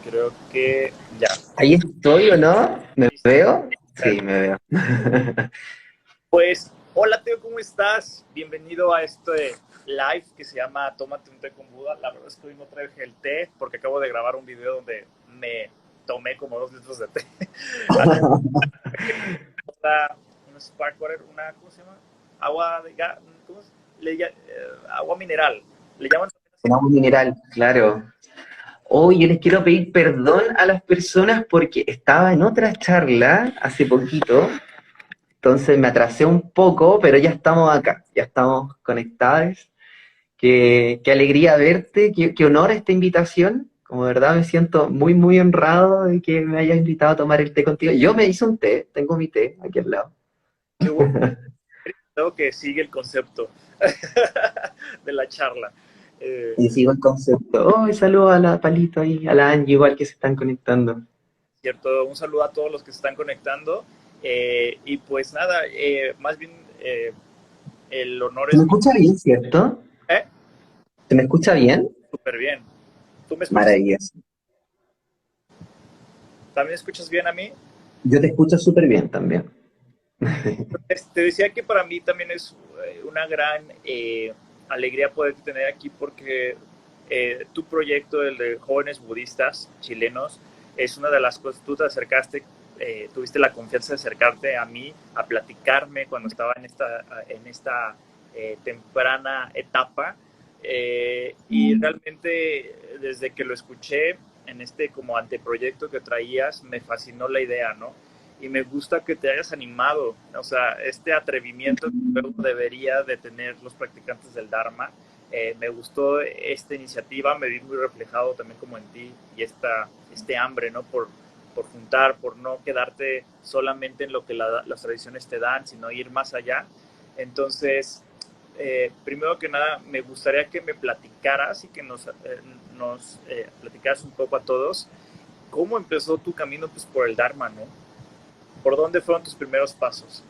Creo que ya. Ahí estoy, ¿o no? ¿Me Listo. veo? Sí, me veo. Pues, hola Teo, ¿cómo estás? Bienvenido a este live que se llama Tómate un té con Buda. La verdad es que hoy no traje el té porque acabo de grabar un video donde me tomé como 2 litros de té. Una spark water, una, ¿cómo se llama? Agua de gas, ¿cómo es? Agua mineral. Le llaman también así. Un agua mineral, claro. Hoy yo les quiero pedir perdón a las personas porque estaba en otra charla hace poquito, entonces me atrasé un poco, pero ya estamos acá, ya estamos conectados. Qué alegría verte, qué honor esta invitación. Como de verdad me siento muy, muy honrado de que me hayas invitado a tomar el té contigo. Yo me hice un té, tengo mi té aquí al lado. Qué bueno. Creo que sigue el concepto de la charla. Eh, Y sigo el concepto. Oh, y saludo a la Palito ahí, a la Angie igual que se están conectando. Cierto, un saludo a todos los que se están conectando. Y pues nada, más bien el honor ¿Se me es mío. escucha bien, cierto? ¿Eh? ¿Se me escucha bien? Súper bien. ¿Tú me escuchas? Maravilloso. ¿También escuchas bien a mí? Yo te escucho súper bien también. Te decía que para mí también es una gran alegría poder tener aquí porque tu proyecto, el de jóvenes budistas chilenos, es una de las cosas, tú te acercaste, tuviste la confianza de acercarte a mí, a platicarme cuando estaba en esta temprana etapa y realmente desde que lo escuché en este como anteproyecto que traías, me fascinó la idea, ¿no? Y me gusta que te hayas animado, o sea, este atrevimiento que luego debería de tener los practicantes del Dharma. Me gustó esta iniciativa, me vi muy reflejado también como en ti y este hambre, ¿no? Por juntar, por no quedarte solamente en lo que las tradiciones te dan, sino ir más allá. Entonces, primero que nada, me gustaría que me platicaras y que nos platicaras un poco a todos cómo empezó tu camino pues, por el Dharma, ¿no? ¿Por dónde fueron tus primeros pasos?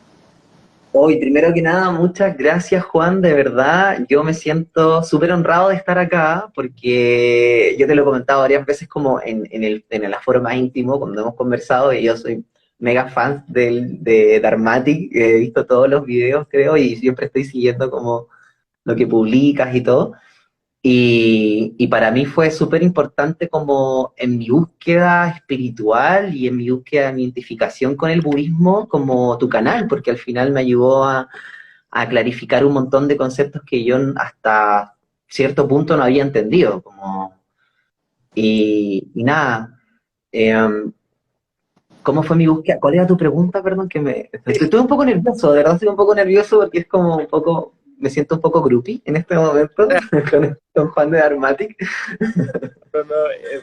Hoy, primero que nada, muchas gracias, Juan, de verdad. Yo me siento súper honrado de estar acá porque yo te lo he comentado varias veces como en el aforo más íntimo, cuando hemos conversado, y yo soy mega fan de Dharmatic, he visto todos los videos, creo, y siempre estoy siguiendo como lo que publicas y todo. Y para mí fue súper importante como en mi búsqueda espiritual y en mi búsqueda de mi identificación con el budismo como tu canal, porque al final me ayudó a clarificar un montón de conceptos que yo hasta cierto punto no había entendido. Y nada, eh, ¿cómo fue mi búsqueda? ¿Cuál era tu pregunta? Perdón, que estoy un poco nervioso, de verdad estoy un poco nervioso porque es como un poco, me siento un poco groupie en este momento con Juan de Armatic. No, no,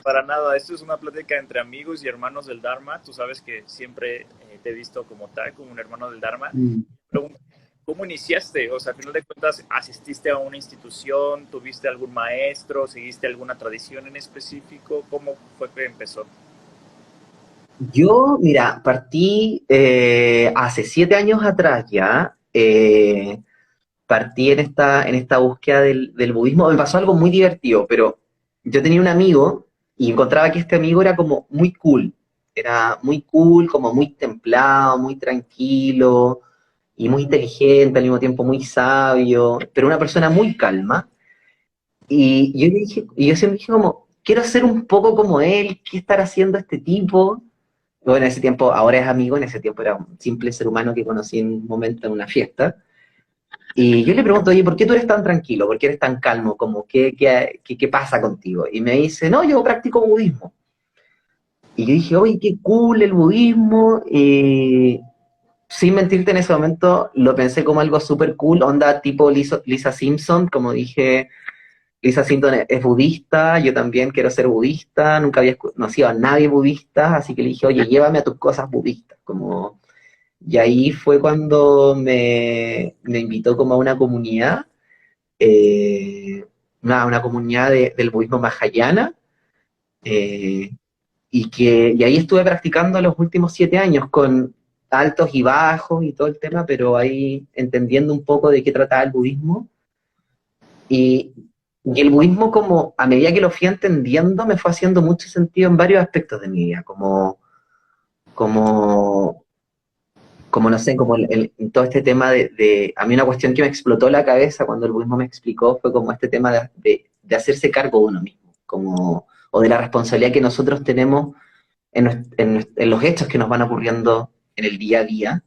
para nada, esto es una plática entre amigos y hermanos del Dharma. Tú sabes que siempre te he visto como tal, como un hermano del Dharma. Pregunta, ¿cómo iniciaste? O sea, al final de cuentas, ¿asististe a una institución? ¿Tuviste algún maestro? ¿Seguiste alguna tradición en específico? ¿Cómo fue que empezó? Yo, mira, partí hace 7 años atrás ya, partí en esta búsqueda del budismo. Me pasó algo muy divertido, pero yo tenía un amigo y encontraba que este amigo era muy cool, como muy templado, muy tranquilo y muy inteligente, al mismo tiempo muy sabio, pero una persona muy calma. Y yo siempre dije como, quiero ser un poco como él, ¿qué estará haciendo este tipo? Bueno, en ese tiempo, ahora es amigo, en ese tiempo era un simple ser humano que conocí en un momento en una fiesta. Y yo le pregunto, oye, ¿por qué tú eres tan tranquilo? ¿Por qué eres tan calmo? Como, ¿qué pasa contigo? Y me dice, no, yo practico budismo. Y yo dije, oye, qué cool el budismo. Y sin mentirte, en ese momento lo pensé como algo súper cool, onda tipo Lisa Simpson, como dije, Lisa Simpson es budista, yo también quiero ser budista, nunca había conocido a nadie budista, así que le dije, oye, llévame a tus cosas budistas, como... Y ahí fue cuando me invitó como a una comunidad, eh, una comunidad del budismo mahayana, eh, y ahí estuve practicando los últimos 7 años con altos y bajos y todo el tema, pero ahí entendiendo un poco de qué trataba el budismo. Y el budismo, como a medida que lo fui entendiendo, me fue haciendo mucho sentido en varios aspectos de mi vida, como, como no sé, como todo este tema a mí una cuestión que me explotó la cabeza cuando el budismo me explicó fue como este tema de hacerse cargo de uno mismo, como, o de la responsabilidad que nosotros tenemos en los hechos que nos van ocurriendo en el día a día.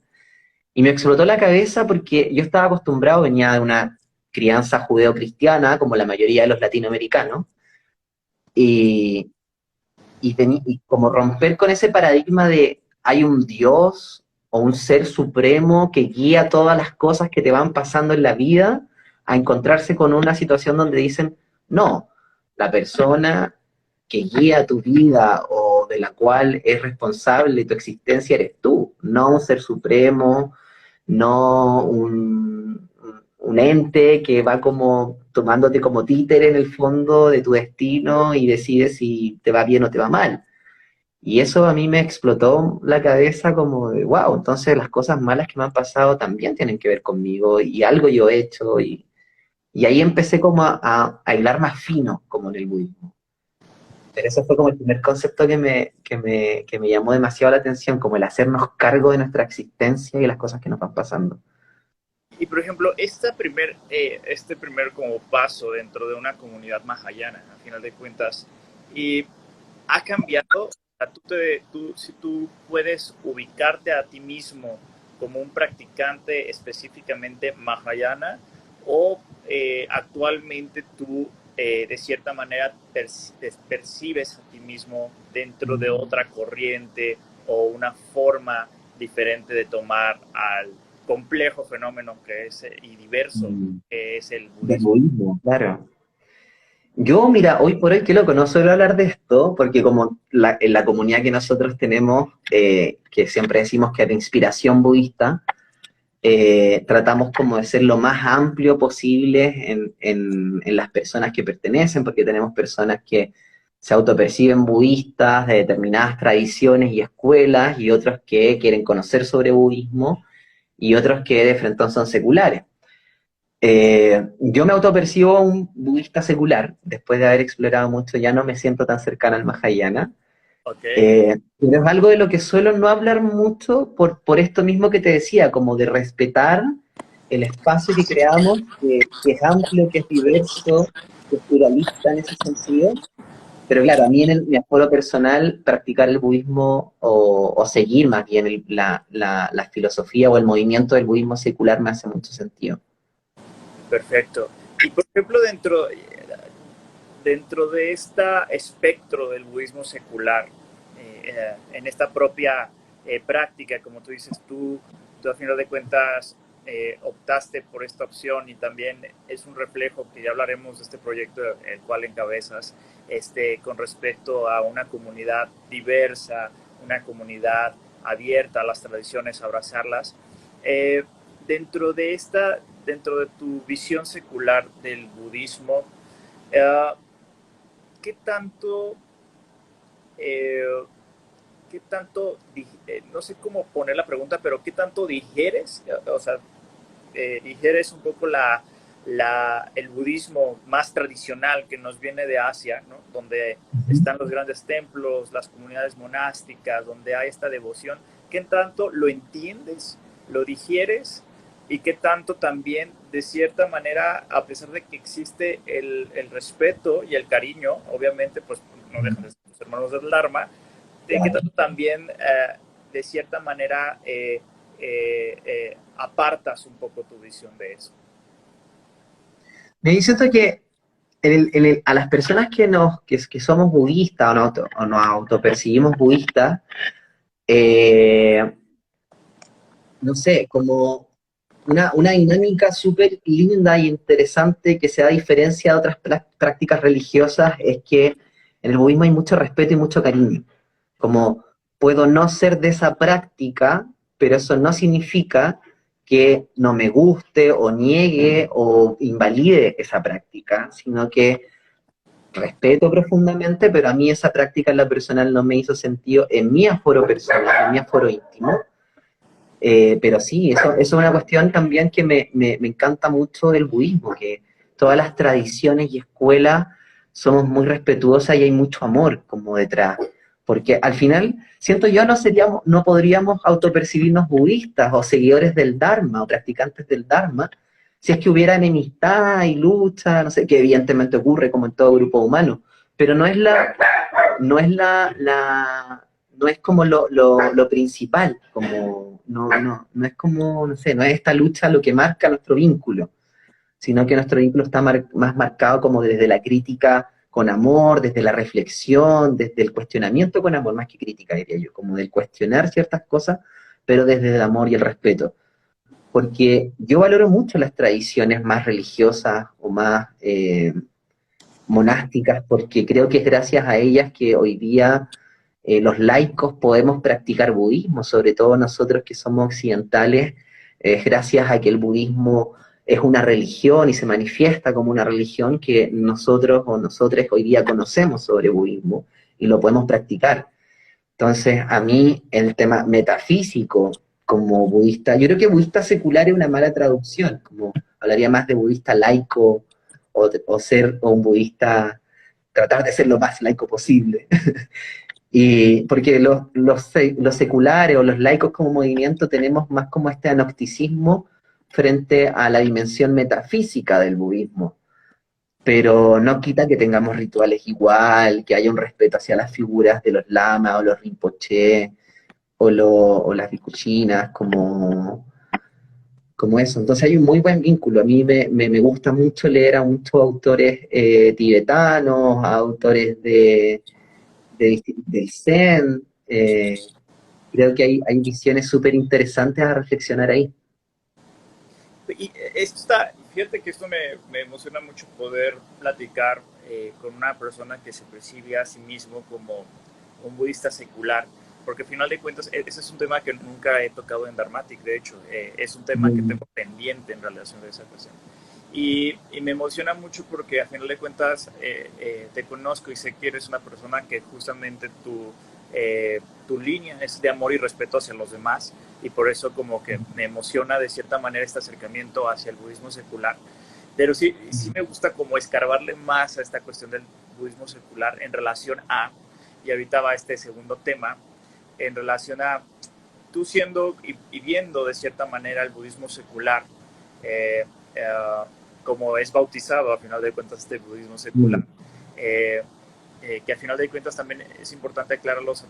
Y me explotó la cabeza porque yo estaba acostumbrado, venía de una crianza judeo-cristiana, como la mayoría de los latinoamericanos, y, y como romper con ese paradigma de hay un Dios o un ser supremo que guía todas las cosas que te van pasando en la vida, a encontrarse con una situación donde dicen, no, la persona que guía tu vida o de la cual es responsable tu existencia eres tú, no un ser supremo, no un ente que va como tomándote como títere en el fondo de tu destino y decide si te va bien o te va mal. Y eso a mí me explotó la cabeza como de, wow, entonces las cosas malas que me han pasado también tienen que ver conmigo y algo yo he hecho y ahí empecé como a hilar más fino como en el budismo. Pero ese fue como el primer concepto que me llamó demasiado la atención, como el hacernos cargo de nuestra existencia y las cosas que nos van pasando. Y por ejemplo, este primer como paso dentro de una comunidad mahayana, al final de cuentas, y ha cambiado. O sea, si tú puedes ubicarte a ti mismo como un practicante específicamente mahayana o actualmente tú de cierta manera percibes a ti mismo dentro de otra corriente o una forma diferente de tomar al complejo fenómeno que es y diverso que es el Del budismo. budismo, claro. Yo, mira, hoy por hoy, qué loco, no suelo hablar de esto, porque como en la comunidad que nosotros tenemos, que siempre decimos que es de inspiración budista, tratamos como de ser lo más amplio posible en las personas que pertenecen, porque tenemos personas que se autoperciben budistas de determinadas tradiciones y escuelas, y otros que quieren conocer sobre budismo, y otros que de frente son seculares. Yo me autopercibo un budista secular, después de haber explorado mucho, ya no me siento tan cercana al Mahayana, Ok, pero es algo de lo que suelo no hablar mucho por esto mismo que te decía, como de respetar el espacio que creamos, que es amplio, que es diverso, que es pluralista en ese sentido, pero claro, a mí en mi aforo personal, practicar el budismo o seguir más bien la filosofía o el movimiento del budismo secular me hace mucho sentido. perfecto. Y por ejemplo, dentro de este espectro del budismo secular, en esta propia práctica, como tú dices, tú a final de cuentas optaste por esta opción y también es un reflejo que ya hablaremos de este proyecto el cual encabezas, con respecto a una comunidad diversa, una comunidad abierta a las tradiciones, a abrazarlas. Eh, dentro de tu visión secular del budismo, uh, ¿qué tanto, eh, qué tanto, no sé cómo poner la pregunta, pero qué tanto digieres, o sea, digieres un poco el budismo más tradicional que nos viene de Asia, ¿no? Donde están los grandes templos, las comunidades monásticas, donde hay esta devoción, qué tanto lo entiendes, lo digieres y qué tanto también, de cierta manera, a pesar de que existe el respeto y el cariño, obviamente, pues no dejan de ser tus hermanos del Dharma, de qué tanto también, de cierta manera, apartas un poco tu visión de eso. Me siento que a las personas que somos budistas o nos autopercibimos budistas, eh, no sé, como una dinámica súper linda y interesante que se da diferencia de otras prácticas religiosas es que en el budismo hay mucho respeto y mucho cariño. Como puedo no ser de esa práctica, pero eso no significa que no me guste o niegue o invalide esa práctica, sino que respeto profundamente, pero a mí esa práctica en la personal no me hizo sentido en mi aforo personal, en mi aforo íntimo. Pero sí, eso es una cuestión también que me encanta mucho del budismo, que todas las tradiciones y escuelas somos muy respetuosas y hay mucho amor como detrás. Porque al final, siento yo, no podríamos autopercibirnos budistas o seguidores del Dharma o practicantes del Dharma si es que hubiera enemistad y lucha, no sé, que evidentemente ocurre como en todo grupo humano, pero no es como lo principal, como, no es como, no sé, no es esta lucha lo que marca nuestro vínculo, sino que nuestro vínculo está más marcado como desde la crítica con amor, desde la reflexión, desde el cuestionamiento con amor, más que crítica, diría yo, como del cuestionar ciertas cosas, pero desde el amor y el respeto. Porque yo valoro mucho las tradiciones más religiosas o más monásticas, porque creo que es gracias a ellas que hoy día los laicos podemos practicar budismo, sobre todo nosotros que somos occidentales, es gracias a que el budismo es una religión y se manifiesta como una religión que nosotros o nosotros hoy día conocemos sobre budismo y lo podemos practicar. Entonces, a mí el tema metafísico como budista, yo creo que budista secular es una mala traducción, como hablaría más de budista laico o un budista, tratar de ser lo más laico posible. Y porque los seculares o los laicos como movimiento tenemos más como este anocticismo frente a la dimensión metafísica del budismo, pero no quita que tengamos rituales igual, que haya un respeto hacia las figuras de los lamas o los rinpoché o las bhikkhuchinas como eso. Entonces hay un muy buen vínculo. A mí me gusta mucho leer a muchos autores tibetanos, a autores de Zen. Creo que hay visiones súper interesantes a reflexionar ahí. Y esto está, fíjate que esto me emociona mucho poder platicar con una persona que se percibe a sí mismo como un budista secular, porque al final de cuentas ese es un tema que nunca he tocado en Dharmatic, de hecho, es un tema que tengo pendiente en relación a esa cuestión. Y me emociona mucho porque al final de cuentas te conozco y sé que eres una persona que justamente tu línea es de amor y respeto hacia los demás, y por eso como que me emociona de cierta manera este acercamiento hacia el budismo secular. Pero sí me gusta como escarbarle más a esta cuestión del budismo secular en relación a, y ahorita va este segundo tema, en relación a tú siendo y viendo de cierta manera el budismo secular, eh, eh, como es bautizado a final de cuentas este budismo secular, que a final de cuentas también es importante aclararlos,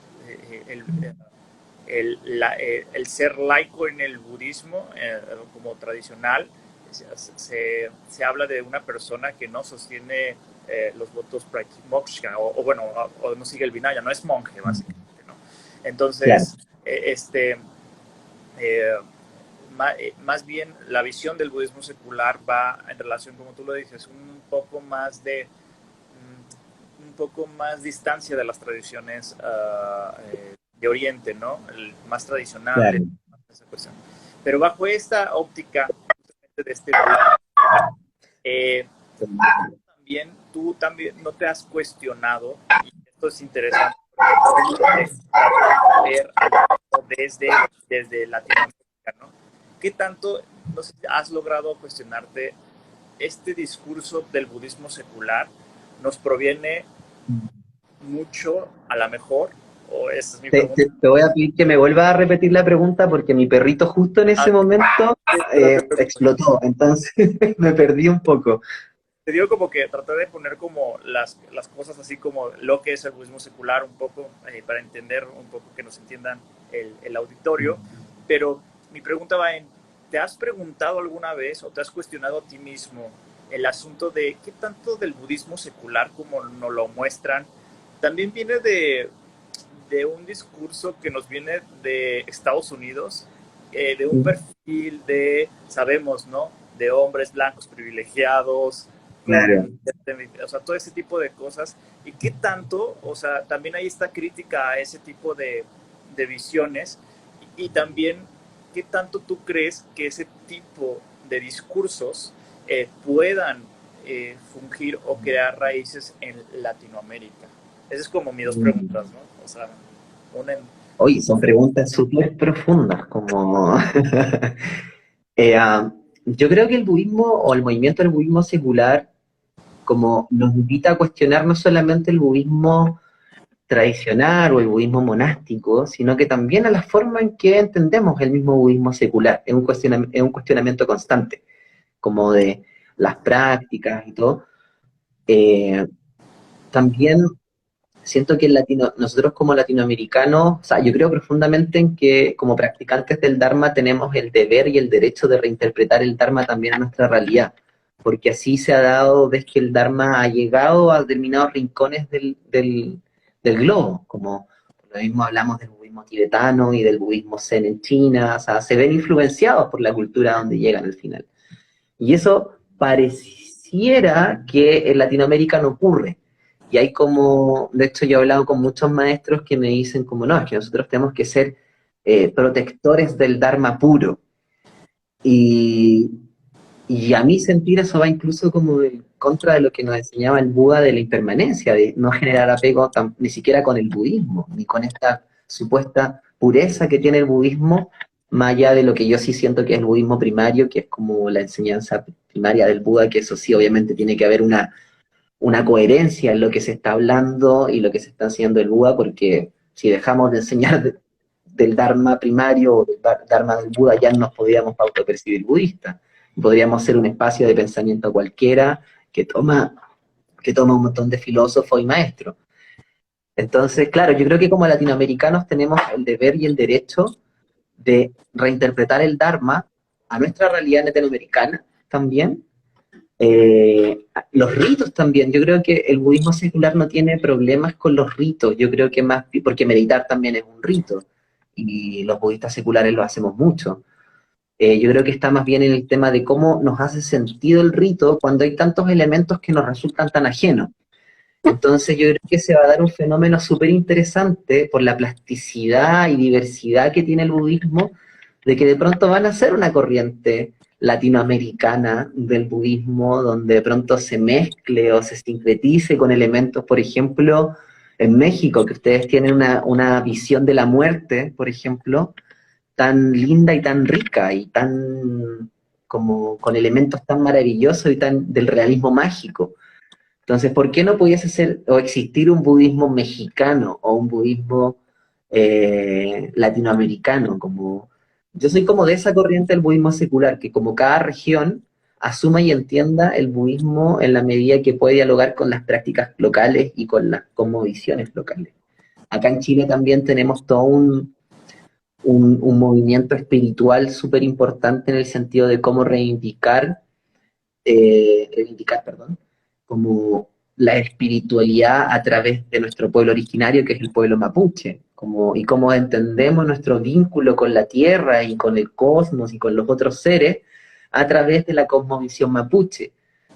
el ser laico en el budismo, como tradicional, se habla de una persona que no sostiene los votos moksha, o bueno, o no sigue el vinaya, no es monje, básicamente, ¿no? Entonces, claro. Más bien la visión del budismo secular va en relación, como tú lo dices, un poco más distancia de las tradiciones de Oriente, ¿no? El más tradicional, claro. Esa cuestión. Pero bajo esta óptica de este tú también no te has cuestionado, y esto es interesante, ver desde Latinoamérica, ¿no? ¿Qué tanto, no sé, has logrado cuestionarte este discurso del budismo secular nos proviene mucho, a lo mejor, o esa es mi pregunta? Te voy a pedir que me vuelva a repetir la pregunta porque mi perrito justo en ese momento explotó, entonces me perdí un poco. Te digo como que traté de poner como las cosas así como lo que es el budismo secular un poco, para entender un poco, que nos entiendan el auditorio, pero mi pregunta va en, ¿te has preguntado alguna vez o te has cuestionado a ti mismo el asunto de qué tanto del budismo secular como nos lo muestran también viene de un discurso que nos viene de Estados Unidos, de un perfil de, sabemos, ¿no?, de hombres blancos privilegiados, claro. O sea, todo ese tipo de cosas, y qué tanto, o sea, también hay esta crítica a ese tipo de visiones, y también qué tanto tú crees que ese tipo de discursos puedan fungir o crear raíces en Latinoamérica. Esas es como mis dos preguntas, ¿no? O sea, una en... Oye, son preguntas súper profundas, como... yo creo que el budismo o el movimiento del budismo secular como nos invita a cuestionar no solamente el budismo tradicional o el budismo monástico, sino que también a la forma en que entendemos el mismo budismo secular. Es un cuestionamiento constante, como de las prácticas y todo. Eh, También siento que nosotros como latinoamericanos, o sea, yo creo profundamente en que como practicantes del Dharma tenemos el deber y el derecho de reinterpretar el Dharma también a nuestra realidad, porque así se ha dado, ves que el Dharma ha llegado a determinados rincones del globo, como lo mismo hablamos del budismo tibetano y del budismo zen en China, o sea, se ven influenciados por la cultura donde llegan al final. Y eso pareciera que en Latinoamérica no ocurre. Y hay como, de hecho yo he hablado con muchos maestros que me dicen como, no, es que nosotros tenemos que ser protectores del Dharma puro. Y, y a mí sentir eso va incluso como en contra de lo que nos enseñaba el Buda de la impermanencia, de no generar apego ni siquiera con el budismo, ni con esta supuesta pureza que tiene el budismo, más allá de lo que yo sí siento que es el budismo primario, que es como la enseñanza primaria del Buda, que eso sí obviamente tiene que haber una coherencia en lo que se está hablando y lo que se está haciendo el Buda, porque si dejamos de enseñar del Dharma primario o del Dharma del Buda, ya no nos podríamos autopercibir budistas. Podríamos ser un espacio de pensamiento cualquiera que toma, que toma un montón de filósofos y maestros. Entonces, claro, yo creo que como latinoamericanos tenemos el deber y el derecho de reinterpretar el Dharma a nuestra realidad latinoamericana también. Los ritos también, yo creo que el budismo secular no tiene problemas con los ritos, yo creo que más, porque meditar también es un rito, y los budistas seculares lo hacemos mucho. Yo creo que está más bien en el tema de cómo nos hace sentido el rito cuando hay tantos elementos que nos resultan tan ajenos. Entonces yo creo que se va a dar un fenómeno súper interesante por la plasticidad y diversidad que tiene el budismo, de que de pronto van a ser una corriente latinoamericana del budismo, donde de pronto se mezcle o se sincretice con elementos, por ejemplo, en México, que ustedes tienen una visión de la muerte, por ejemplo, tan linda y tan rica y tan como con elementos tan maravillosos y tan del realismo mágico. Entonces, ¿por qué no pudiese ser o existir un budismo mexicano o un budismo latinoamericano? Como, yo soy como de esa corriente del budismo secular, que como cada región asuma y entienda el budismo en la medida que puede dialogar con las prácticas locales y con las cosmovisiones locales. Acá en Chile también tenemos todo un movimiento espiritual súper importante en el sentido de cómo reivindicar, perdón, como la espiritualidad a través de nuestro pueblo originario, que es el pueblo mapuche, como, y cómo entendemos nuestro vínculo con la tierra y con el cosmos y con los otros seres a través de la cosmovisión mapuche.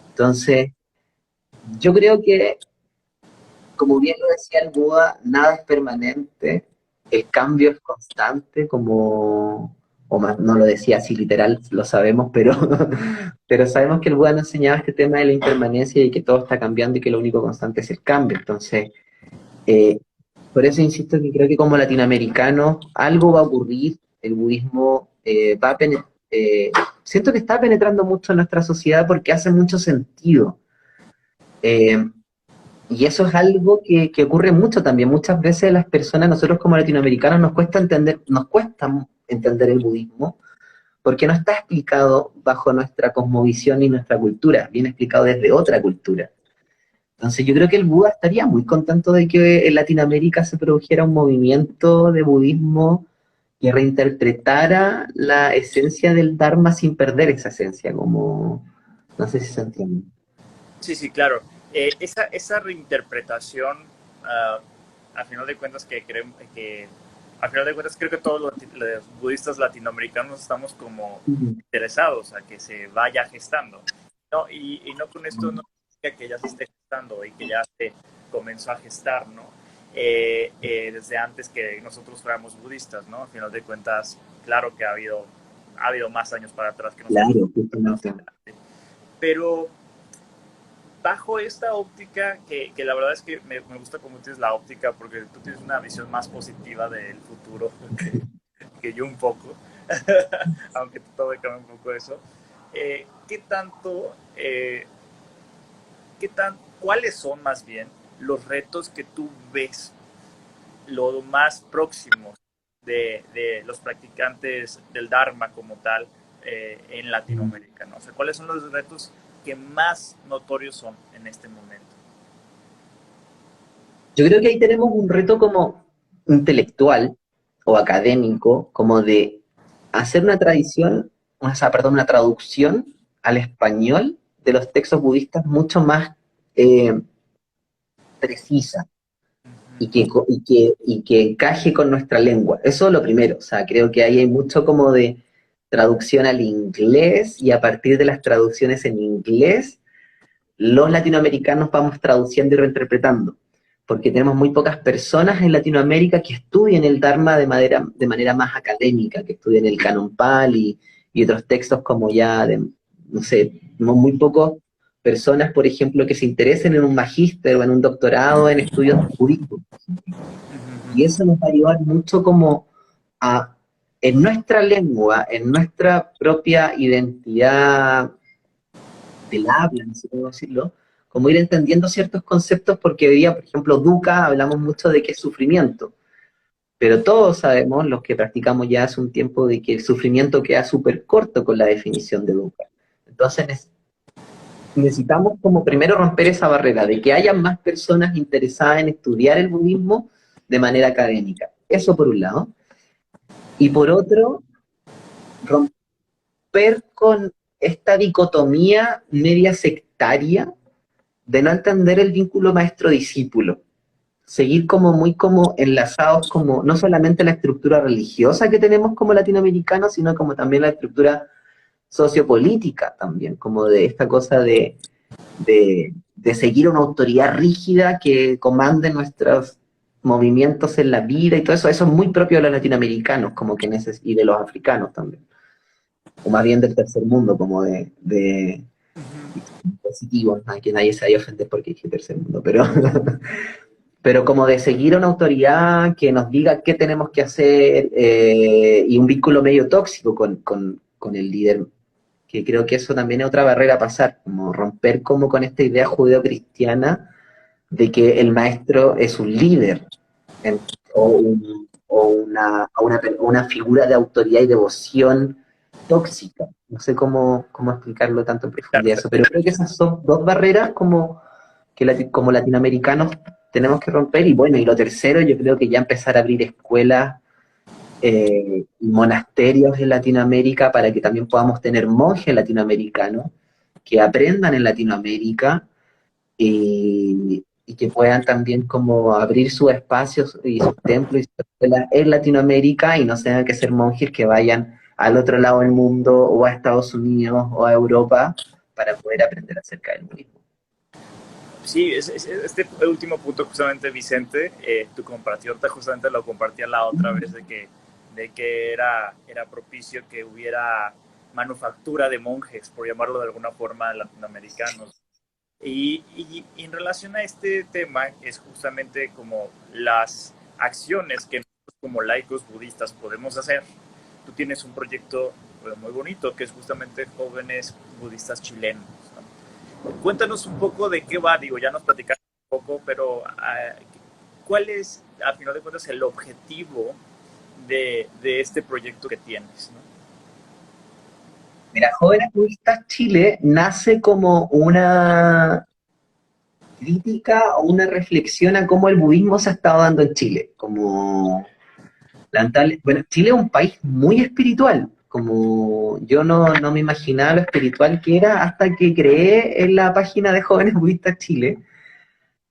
Entonces, yo creo que, como bien lo decía el Buda, nada es permanente, el cambio es constante, como, o más, no lo decía así literal, lo sabemos, pero, pero sabemos que el Buda nos enseñaba este tema de la impermanencia y que todo está cambiando y que lo único constante es el cambio. Entonces, eh, por eso insisto que creo que como latinoamericanos algo va a ocurrir, el budismo va a siento que está penetrando mucho en nuestra sociedad porque hace mucho sentido. Eh, y eso es algo que ocurre mucho también. Muchas veces las personas, nosotros como latinoamericanos, nos cuesta entender el budismo porque no está explicado bajo nuestra cosmovisión y nuestra cultura, viene explicado desde otra cultura. Entonces yo creo que el Buda estaría muy contento de que en Latinoamérica se produjera un movimiento de budismo que reinterpretara la esencia del Dharma sin perder esa esencia, como, no sé si se entiende. Sí, sí, claro. Esa reinterpretación, uh, a final de cuentas, a final de cuentas creo que todos los budistas latinoamericanos estamos como interesados a que se vaya gestando. ¿No? Y no con esto no significa que ya se esté gestando y que ya se comenzó a gestar, ¿no? Desde antes que nosotros fuéramos budistas, ¿no? A final de cuentas, claro que ha habido más años para atrás que nosotros. Claro, justamente. Pero bajo esta óptica, que la verdad es que me gusta cómo tienes la óptica, porque tú tienes una visión más positiva del futuro que yo un poco, aunque todavía cambia un poco eso. ¿qué tanto, cuáles son más bien los retos que tú ves lo más próximos de los practicantes del Dharma como tal en Latinoamérica, ¿no? O sea, ¿cuáles son los retos que más notorios son en este momento? Yo creo que ahí tenemos un reto como intelectual o académico, como de hacer una tradición, o sea, perdón, una traducción al español de los textos budistas mucho más eh, precisa y Uh-huh. que encaje con nuestra lengua. Eso es lo primero. O sea, creo que ahí hay mucho como de traducción al inglés y a partir de las traducciones en inglés, los latinoamericanos vamos traduciendo y reinterpretando. Porque tenemos muy pocas personas en Latinoamérica que estudien el Dharma de manera más académica, que estudien el Canon Pali y otros textos como ya de, no sé, muy pocas personas, por ejemplo, que se interesen en un magíster o en un doctorado en estudios budistas. Y Uh-huh. eso nos va a ayudar mucho como a, en nuestra lengua, en nuestra propia identidad del habla, no sé cómo decirlo, como ir entendiendo ciertos conceptos, porque hoy día, por ejemplo, Dukkha, hablamos mucho de que es sufrimiento, pero todos sabemos, los que practicamos ya hace un tiempo, de que el sufrimiento queda súper corto con la definición de Dukkha. Entonces necesitamos como primero romper esa barrera de que haya más personas interesadas en estudiar el budismo de manera académica. Eso por un lado. Y por otro, romper con esta dicotomía media sectaria de no entender el vínculo maestro-discípulo. Seguir como muy como enlazados como no solamente la estructura religiosa que tenemos como latinoamericanos, sino como también la estructura sociopolítica también, como de esta cosa de seguir una autoridad rígida que comande nuestros movimientos en la vida y todo eso, eso es muy propio de los latinoamericanos, como que y de los africanos también, o más bien del tercer mundo, como de Uh-huh. positivos, ¿no? Que nadie se vaya a ofender porque dije tercer mundo, pero como de seguir a una autoridad que nos diga qué tenemos que hacer y un vínculo medio tóxico con el líder, que creo que eso también es otra barrera a pasar, como romper como con esta idea judeocristiana de que el maestro es un líder o una figura de autoridad y devoción tóxica. No sé cómo explicarlo tanto en Claro, profundidad eso, pero creo que esas son dos barreras como que como latinoamericanos tenemos que romper. Y bueno, y lo tercero, yo creo que ya empezar a abrir escuelas y monasterios en Latinoamérica para que también podamos tener monjes latinoamericanos que aprendan en Latinoamérica y que puedan también como abrir sus espacios y sus templos y sus escuelas en Latinoamérica y no tengan que ser monjes que vayan al otro lado del mundo o a Estados Unidos o a Europa para poder aprender acerca del budismo. sí, este último punto justamente, Vicente, tu comparación justamente lo compartía la otra vez de que era propicio que hubiera manufactura de monjes, por llamarlo de alguna forma, latinoamericanos. Y en relación a este tema es justamente como las acciones que nosotros como laicos budistas podemos hacer. Tú tienes un proyecto muy bonito que es justamente Jóvenes Budistas Chilenos, ¿no? Cuéntanos un poco de qué va, digo, ya nos platicaste un poco, pero ¿cuál es, a final de cuentas, el objetivo de este proyecto que tienes, ¿no? Mira, Jóvenes Budistas Chile nace como una crítica o una reflexión a cómo el budismo se ha estado dando en Chile. Como, bueno, Chile es un país muy espiritual, como yo no me imaginaba lo espiritual que era hasta que creé en la página de Jóvenes Budistas Chile.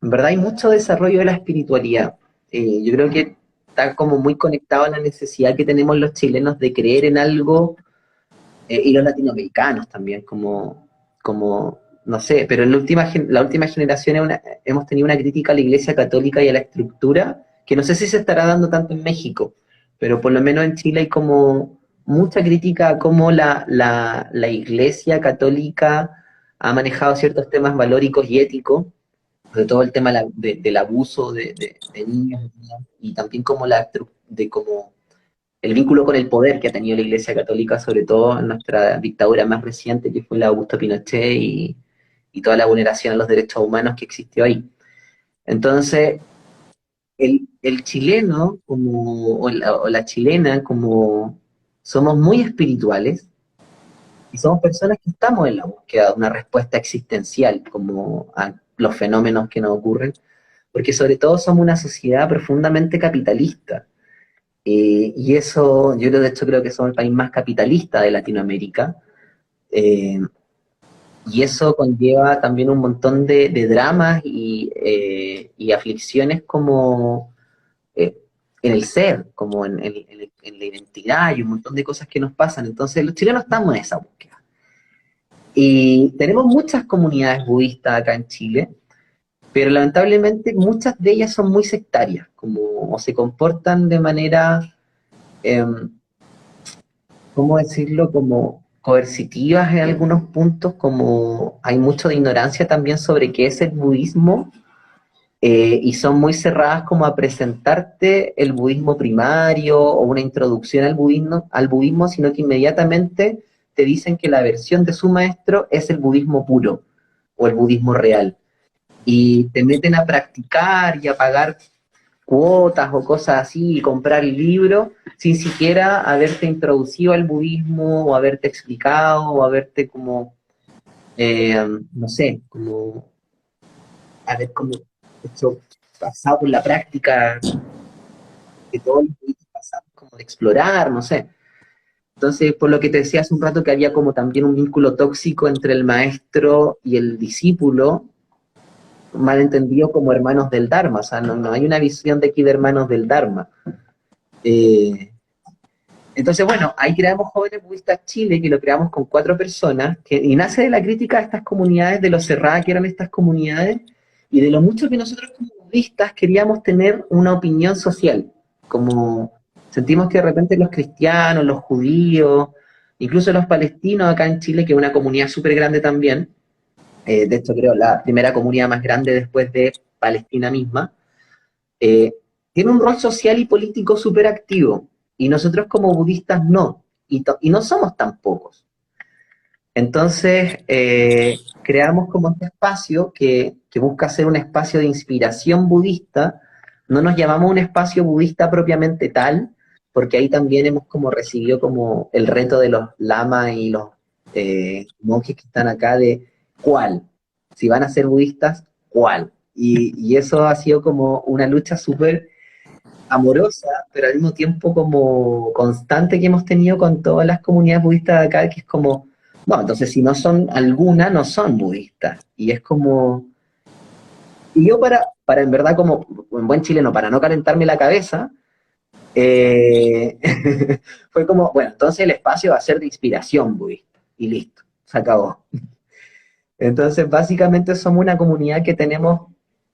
En verdad hay mucho desarrollo de la espiritualidad. Yo creo que está como muy conectado a la necesidad que tenemos los chilenos de creer en algo y los latinoamericanos también, como no sé, pero en la última generación hemos tenido una crítica a la Iglesia Católica y a la estructura, que no sé si se estará dando tanto en México, pero por lo menos en Chile hay como mucha crítica a cómo la Iglesia Católica ha manejado ciertos temas valóricos y éticos, sobre todo el tema del abuso de niños y también como de cómo el vínculo con el poder que ha tenido la Iglesia Católica, sobre todo en nuestra dictadura más reciente, que fue la de Augusto Pinochet, y toda la vulneración a los derechos humanos que existió ahí. Entonces, el chileno o la chilena, como somos muy espirituales y somos personas que estamos en la búsqueda de una respuesta existencial como a los fenómenos que nos ocurren, porque sobre todo somos una sociedad profundamente capitalista. Y eso, yo de hecho creo que somos el país más capitalista de Latinoamérica. eh, y eso conlleva también un montón de dramas y aflicciones como eh, en el ser, como en la identidad y un montón de cosas que nos pasan. Entonces los chilenos estamos en esa búsqueda. Y tenemos muchas comunidades budistas acá en Chile, pero lamentablemente muchas de ellas son muy sectarias, como, o se comportan de manera, eh, ¿cómo decirlo?, como coercitivas en algunos puntos, como hay mucho de ignorancia también sobre qué es el budismo, y son muy cerradas como a presentarte el budismo primario o una introducción al budismo, sino que inmediatamente te dicen que la versión de su maestro es el budismo puro o el budismo real. Y te meten a practicar y a pagar cuotas o cosas así y comprar el libro sin siquiera haberte introducido al budismo o haberte explicado o haberte como, no sé, como haber como hecho, pasado por la práctica que todos los budistas pasamos, como de explorar, no sé. Entonces, por lo que te decía hace un rato que había como también un vínculo tóxico entre el maestro y el discípulo, mal entendido como hermanos del Dharma, o sea, no hay una visión de aquí de hermanos del Dharma. Eh, entonces, bueno, ahí creamos Jóvenes Budistas Chile, que lo creamos con 4 personas, y nace de la crítica de estas comunidades, de lo cerradas que eran estas comunidades, y de lo mucho que nosotros como budistas queríamos tener una opinión social, como sentimos que de repente los cristianos, los judíos, incluso los palestinos acá en Chile, que es una comunidad súper grande también, de hecho creo la primera comunidad más grande después de Palestina misma, eh, tiene un rol social y político súper activo, y nosotros como budistas no, y no somos tan pocos. Entonces, creamos como este espacio que busca ser un espacio de inspiración budista. No nos llamamos un espacio budista propiamente tal, porque ahí también hemos como recibido como el reto de los lamas y los monjes que están acá de cuál, si van a ser budistas, cuál. Y eso ha sido como una lucha súper amorosa, pero al mismo tiempo como constante que hemos tenido con todas las comunidades budistas de acá, que es como, no, entonces si no son algunas, no son budistas. Y es como, y yo para en verdad como un buen chileno, para no calentarme la cabeza, eh, fue como, bueno, entonces el espacio va a ser de inspiración budista, y listo, se acabó. Entonces básicamente somos una comunidad que tenemos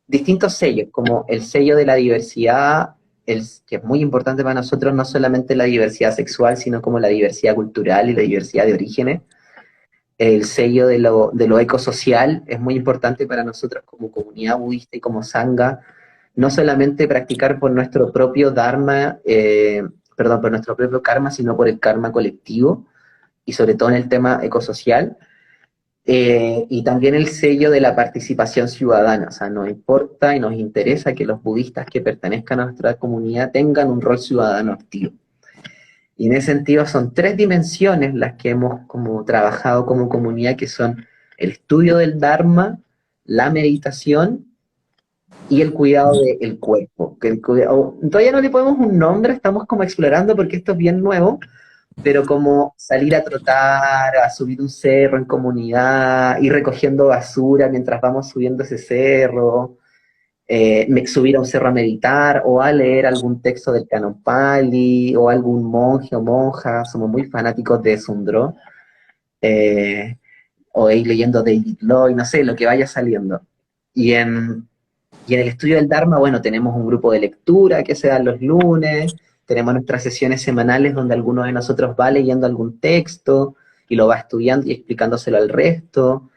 distintos sellos, como el sello de la diversidad, que es muy importante para nosotros, no solamente la diversidad sexual, sino como la diversidad cultural y la diversidad de orígenes. El sello de lo ecosocial es muy importante para nosotros como comunidad budista y como sangha, no solamente practicar por nuestro propio dharma, perdón, por nuestro propio karma, sino por el karma colectivo, y sobre todo en el tema ecosocial. Y también el sello de la participación ciudadana, o sea, nos importa y nos interesa que los budistas que pertenezcan a nuestra comunidad tengan un rol ciudadano activo. Y en ese sentido son 3 dimensiones las que hemos como trabajado como comunidad, que son el estudio del Dharma, la meditación y el cuidado del cuerpo. Todavía no le ponemos un nombre, estamos como explorando porque esto es bien nuevo, pero como salir a trotar, a subir un cerro en comunidad, ir recogiendo basura mientras vamos subiendo ese cerro, subir a un cerro a meditar o a leer algún texto del Canon Pali o algún monje o monja, somos muy fanáticos de Sundro, eh, o ir leyendo David Lloyd, no sé, lo que vaya saliendo. Y en el estudio del Dharma, bueno, tenemos un grupo de lectura que se da los lunes, tenemos nuestras sesiones semanales donde alguno de nosotros va leyendo algún texto y lo va estudiando y explicándoselo al resto.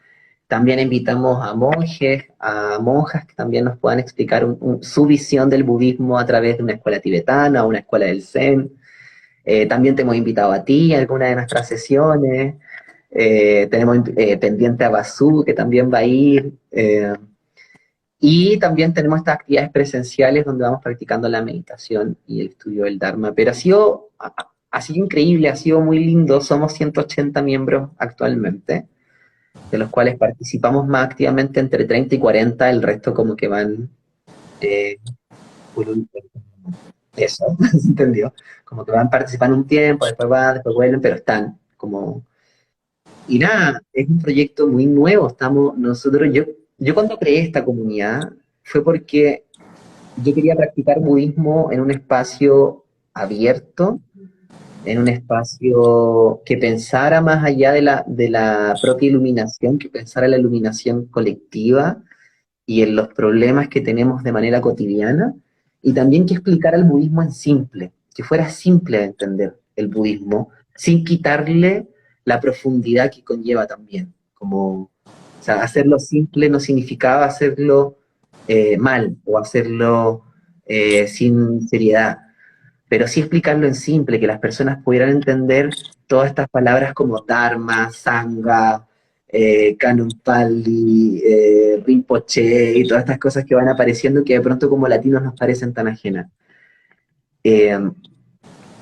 También invitamos a monjes, a monjas que también nos puedan explicar su visión del budismo a través de una escuela tibetana o una escuela del Zen. También te hemos invitado a ti a alguna de nuestras sesiones. Tenemos pendiente a Basú, que también va a ir. Y también tenemos estas actividades presenciales donde vamos practicando la meditación y el estudio del Dharma. Pero ha sido increíble, ha sido muy lindo. Somos 180 miembros actualmente, de los cuales participamos más activamente entre 30 y 40, el resto como que van eh, por eso, ¿se entendió? Como que van participando un tiempo, después van, después vuelven, pero están como... Y nada, es un proyecto muy nuevo. Yo cuando creé esta comunidad fue porque yo quería practicar budismo en un espacio abierto, en un espacio que pensara más allá de la propia iluminación, que pensara en la iluminación colectiva y en los problemas que tenemos de manera cotidiana, y también que explicara el budismo en simple, que fuera simple de entender el budismo, sin quitarle la profundidad que conlleva también. Como, o sea, hacerlo simple no significaba hacerlo mal o hacerlo sin seriedad, pero sí explicarlo en simple, que las personas pudieran entender todas estas palabras como Dharma, Sangha, Kanun Pali, Rinpoche y todas estas cosas que van apareciendo que de pronto como latinos nos parecen tan ajenas. Eh,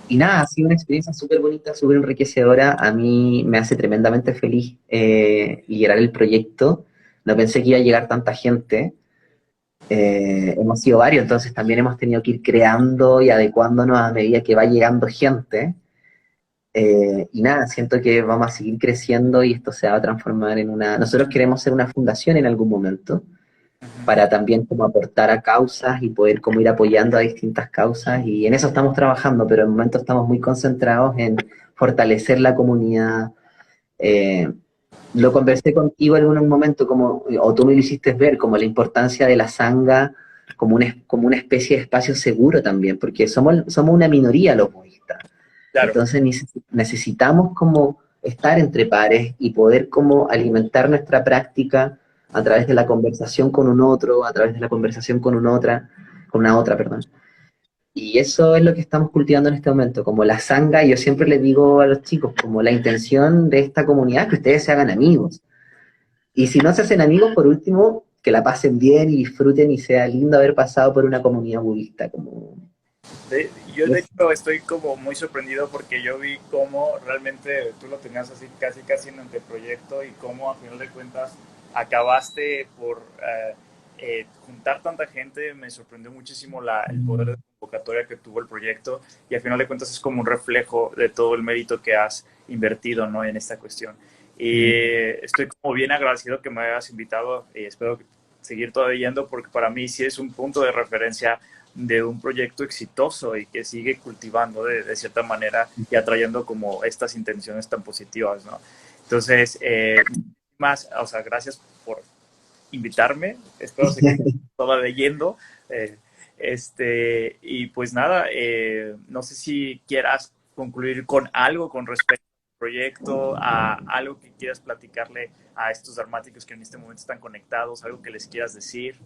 y nada, ha sido una experiencia súper bonita, súper enriquecedora. A mí me hace tremendamente feliz liderar el proyecto. No pensé que iba a llegar tanta gente. Hemos sido varios, entonces también hemos tenido que ir creando y adecuándonos a medida que va llegando gente. Y nada, siento que vamos a seguir creciendo y esto se va a transformar en una... Nosotros queremos ser una fundación en algún momento Ujú. para también como aportar a causas y poder como ir apoyando a distintas causas y en eso estamos trabajando, pero en el momento estamos muy concentrados en fortalecer la comunidad. Eh, lo conversé contigo en un momento, como, o tú me lo hiciste ver, como la importancia de la sangha como una especie de espacio seguro también, porque somos una minoría los budistas. Claro. Entonces necesitamos como estar entre pares y poder como alimentar nuestra práctica a través de la conversación con un otro, a través de la conversación con una otra, perdón. Y eso es lo que estamos cultivando en este momento, como la sangha, y yo siempre les digo a los chicos, como la intención de esta comunidad es que ustedes se hagan amigos. Y si no se hacen amigos, por último, que la pasen bien y disfruten y sea lindo haber pasado por una comunidad budista. Como... Yo de hecho estoy como muy sorprendido porque yo vi cómo realmente tú lo tenías así casi casi en anteproyecto y cómo a final de cuentas acabaste por juntar tanta gente. Me sorprendió muchísimo el poder de convocatoria que tuvo el proyecto y a final de cuentas es como un reflejo de todo el mérito que has invertido, ¿no?, en esta cuestión. Y estoy como bien agradecido que me hayas invitado y espero seguir todavía yendo porque para mí sí es un punto de referencia de un proyecto exitoso y que sigue cultivando de cierta manera y atrayendo como estas intenciones tan positivas, ¿no? Entonces, o sea, gracias por invitarme, espero seguir toda leyendo. Eh, y pues nada, no sé si quieras concluir con algo con respecto al proyecto, a algo que quieras platicarle a estos armáticos que en este momento están conectados, algo que les quieras decir.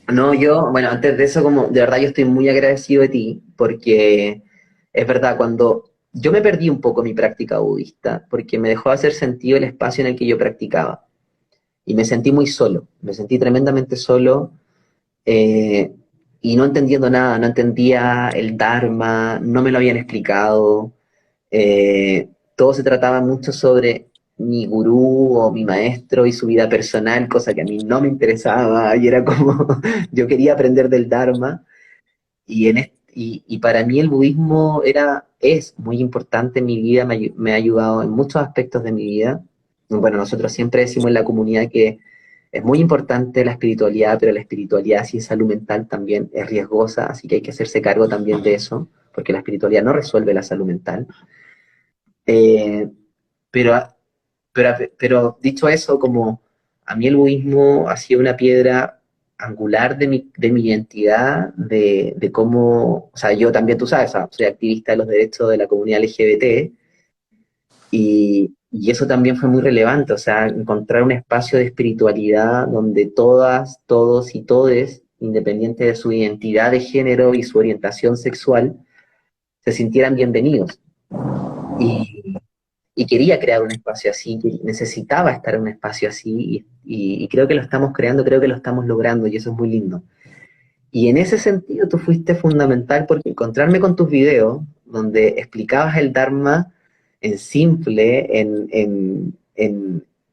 No, bueno, antes de eso, como de verdad yo estoy muy agradecido de ti, porque es verdad, cuando yo me perdí un poco mi práctica budista, porque me dejó de hacer sentido el espacio en el que yo practicaba, y me sentí muy solo, me sentí tremendamente solo, eh, y no entendiendo nada, no entendía el Dharma, no me lo habían explicado, todo se trataba mucho sobre mi gurú o mi maestro y su vida personal, cosa que a mí no me interesaba, y era como, yo quería aprender del Dharma, y para mí el budismo es muy importante en mi vida, me ha ayudado en muchos aspectos de mi vida. Bueno, nosotros siempre decimos en la comunidad que es muy importante la espiritualidad, pero la espiritualidad sin salud mental también es riesgosa, así que hay que hacerse cargo también de eso, porque la espiritualidad no resuelve la salud mental. Eh, pero, pero dicho eso, como a mí el budismo ha sido una piedra angular de mi identidad, de cómo, o sea, yo también, tú sabes, soy activista de los derechos de la comunidad LGBT, y eso también fue muy relevante, o sea, encontrar un espacio de espiritualidad donde todas, todos y todes, independiente de su identidad de género y su orientación sexual, se sintieran bienvenidos. Y, y quería crear un espacio así, que necesitaba estar en un espacio así, y creo que lo estamos creando, creo que lo estamos logrando, y eso es muy lindo. Y en ese sentido tú fuiste fundamental porque encontrarme con tus videos, donde explicabas el Dharma en simple, en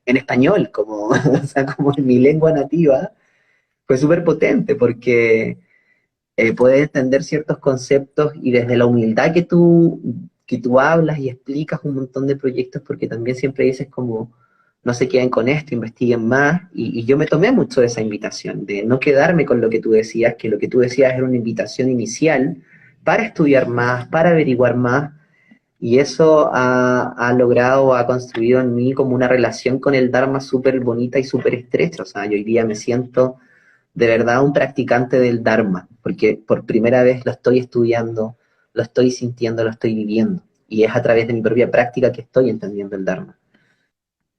español, como, o sea, como en mi lengua nativa, fue súper potente porque puedes entender ciertos conceptos y desde la humildad que tú hablas y explicas un montón de proyectos, porque también siempre dices como, no se queden con esto, investiguen más, y yo me tomé mucho de esa invitación, de no quedarme con lo que tú decías, que lo que tú decías era una invitación inicial para estudiar más, para averiguar más, y eso ha logrado, ha construido en mí como una relación con el Dharma súper bonita y súper estrecha. O sea, yo hoy día me siento de verdad un practicante del Dharma, porque por primera vez lo estoy estudiando, lo estoy sintiendo, lo estoy viviendo. Y es a través de mi propia práctica que estoy entendiendo el Dharma.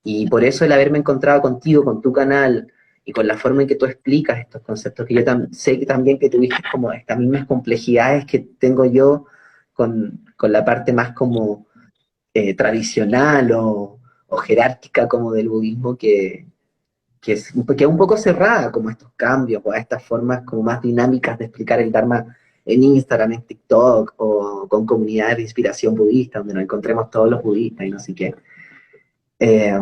Y por eso el haberme encontrado contigo, con tu canal y con la forma en que tú explicas estos conceptos, que yo sé que también que tuviste como estas mismas complejidades que tengo yo con la parte más como tradicional o jerárquica como del budismo que es un poco cerrada como a estos cambios o a estas formas como más dinámicas de explicar el Dharma en Instagram, en TikTok o con comunidades de inspiración budista, donde nos encontremos todos los budistas y no sé qué. Eh,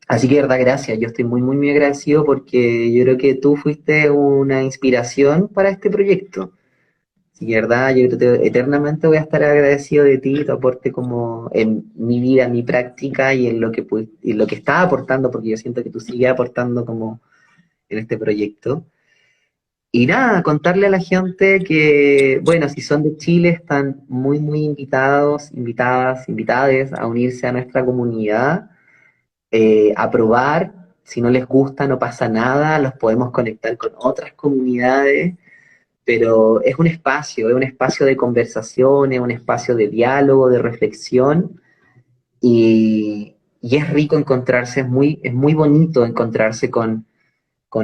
Así que de verdad, gracias. Yo estoy muy, muy, muy agradecido porque yo creo que tú fuiste una inspiración para este proyecto. Sí, verdad, yo eternamente voy a estar agradecido de ti, tu aporte como en mi vida, en mi práctica y en lo que y lo que estás aportando, porque yo siento que tú sigues aportando como en este proyecto. Y nada, contarle a la gente que, bueno, si son de Chile, están muy, muy invitados, invitadas, invitades a unirse a nuestra comunidad, a probar. Si no les gusta, no pasa nada, los podemos conectar con otras comunidades, pero es un espacio de conversación, es un espacio de diálogo, de reflexión, y es rico encontrarse, es muy bonito encontrarse con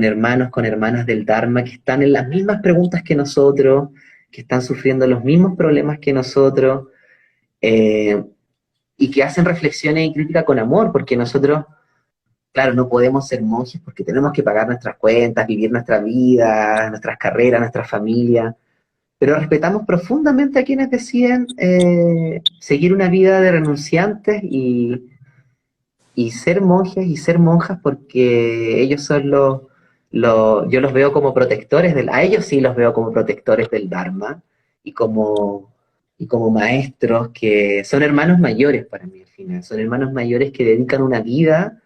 hermanos, con hermanas del Dharma que están en las mismas preguntas que nosotros, que están sufriendo los mismos problemas que nosotros, eh, y que hacen reflexiones y crítica con amor, porque nosotros, claro, no podemos ser monjes porque tenemos que pagar nuestras cuentas, vivir nuestra vida, nuestras carreras, nuestra familia, pero respetamos profundamente a quienes deciden seguir una vida de renunciantes y ser monjes y ser monjas porque ellos son yo los veo como protectores a ellos sí los veo como protectores del Dharma y como, y como maestros que son hermanos mayores para mí al final, son hermanos mayores que dedican una vida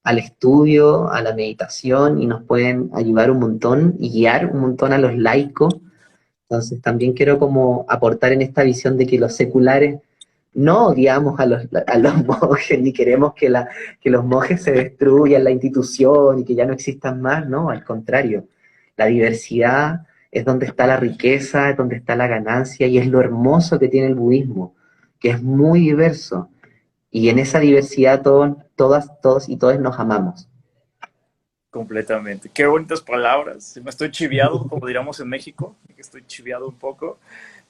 al estudio, a la meditación y nos pueden ayudar un montón y guiar un montón a los laicos. Entonces también quiero como aportar en esta visión de que los seculares no odiamos a los monjes, ni queremos que los monjes se destruyan la institución y que ya no existan más, no, al contrario. La diversidad es donde está la riqueza, es donde está la ganancia y es lo hermoso que tiene el budismo, que es muy diverso. Y en esa diversidad todos y todos nos amamos. Completamente. Qué bonitas palabras. Me estoy chiviado, como diríamos en México. Estoy chiviado un poco.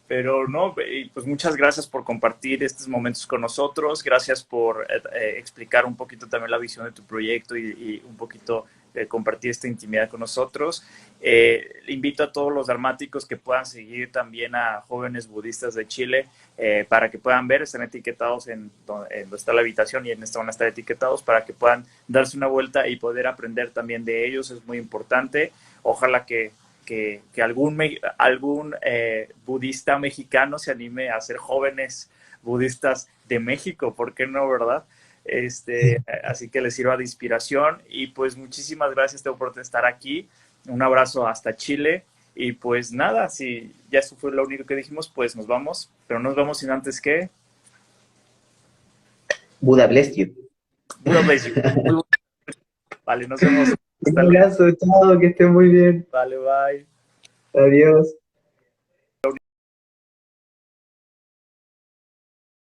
Pero no, pues muchas gracias por compartir estos momentos con nosotros, gracias por explicar un poquito también la visión de tu proyecto y un poquito compartir esta intimidad con nosotros. Invito a todos los dharmáticos que puedan seguir también a Jóvenes Budistas de Chile para que puedan ver, están etiquetados en donde está la habitación y en esta van a estar etiquetados para que puedan darse una vuelta y poder aprender también de ellos, es muy importante. Ojalá que algún budista mexicano se anime a ser jóvenes budistas de México, ¿por qué no, verdad? Así que les sirva de inspiración y pues muchísimas gracias Teo, por estar aquí, un abrazo hasta Chile y pues nada, si ya eso fue lo único que dijimos, pues nos vamos, pero no nos vamos sin antes que Buddha bless you. Buda bless you. Vale, nos vemos. Un Hasta luego. abrazo, chao, que estés muy bien. Vale, bye. Adiós.